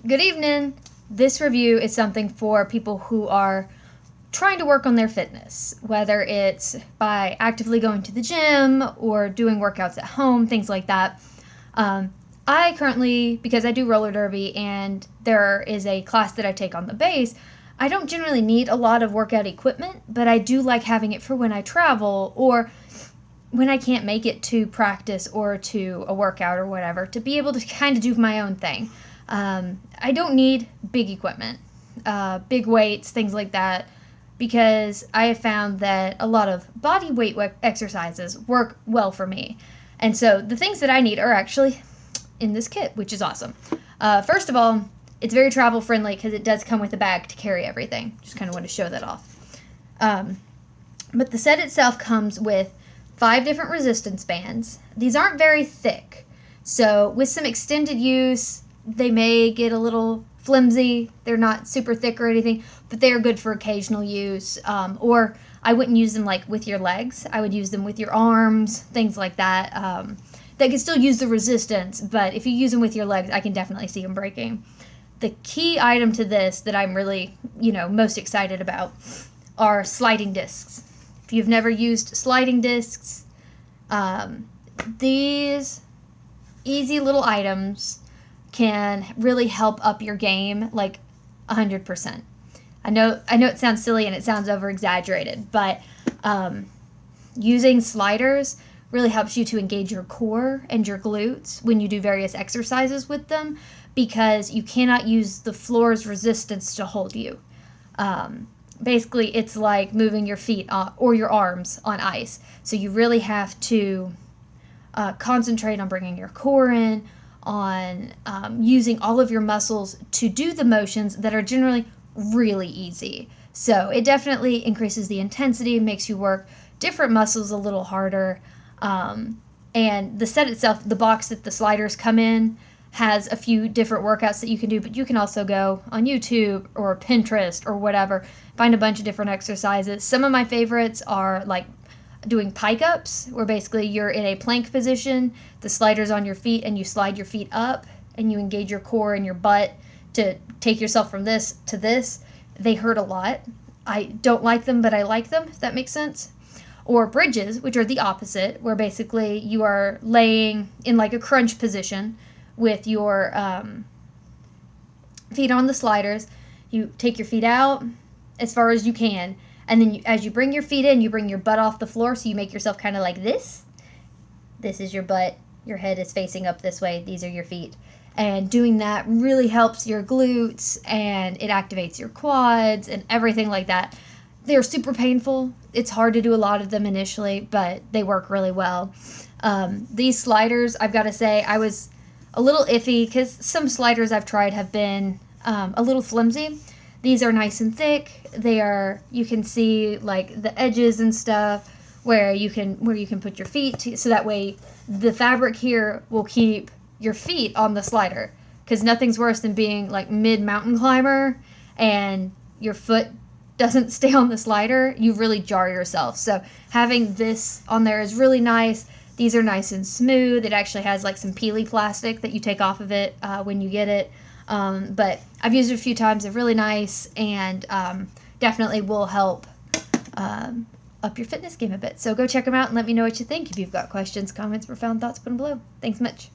Good evening. This review is something for people who are trying to work on their fitness, whether it's by actively going to the gym or doing workouts at home, things like that. I currently, because I do roller derby and there is a class that I take on the base, I don't generally need a lot of workout equipment, but I do like having it for when I travel or when I can't make it to practice or to a workout or whatever, to be able to kind of do my own thing. I don't need big equipment, big weights, things like that, because I have found that a lot of body weight exercises work well for me. And so the things that I need are actually in this kit, which is awesome. First of all, it's very travel friendly because it does come with a bag to carry everything. Just kind of want to show that off. But the set itself comes with 5 different resistance bands. These aren't very thick, so with some extended use, they may get a little flimsy. They're not super thick or anything, but they are good for occasional use. Or I wouldn't use them like with your legs. I would use them with your arms, things like that. They can still use the resistance, but if you use them with your legs, I can definitely see them breaking. The key item to this that I'm really, most excited about are sliding discs. If you've never used sliding discs, these easy little items can really help up your game like 100%. I know it sounds silly and it sounds over exaggerated, but using sliders really helps you to engage your core and your glutes when you do various exercises with them, because you cannot use the floor's resistance to hold you. Basically, it's like moving your feet or your arms on ice. So you really have to concentrate on bringing your core in, on using all of your muscles to do the motions that are generally really easy. So it definitely increases the intensity, makes you work different muscles a little harder. And the set itself, the box that the sliders come in, has a few different workouts that you can do, but you can also go on YouTube or Pinterest or whatever, find a bunch of different exercises. Some of my favorites are like doing pike ups, where basically you're in a plank position, the slider's on your feet, and you slide your feet up, and you engage your core and your butt to take yourself from this to this. They hurt a lot. I don't like them, but I like them, if that makes sense. Or bridges, which are the opposite, where basically you are laying in like a crunch position with your feet on the sliders. You take your feet out as far as you can, and then as you bring your feet in, you bring your butt off the floor, so you make yourself kind of like this. This is your butt. Your head is facing up this way. These are your feet. And doing that really helps your glutes, and it activates your quads and everything like that. They're super painful. It's hard to do a lot of them initially, but they work really well. These sliders, I've got to say, I was a little iffy because some sliders I've tried have been a little flimsy. These are nice and thick. You can see like the edges and stuff where you can put your feet, so that way the fabric here will keep your feet on the slider, because nothing's worse than being like mid mountain climber and your foot doesn't stay on the slider. You really jar yourself. So having this on there is really nice. These are nice and smooth. It actually has like some peely plastic that you take off of it when you get it. But I've used it a few times. They're really nice, and definitely will help up your fitness game a bit. So go check them out and let me know what you think. If you've got questions, comments, profound thoughts, put them below. Thanks much.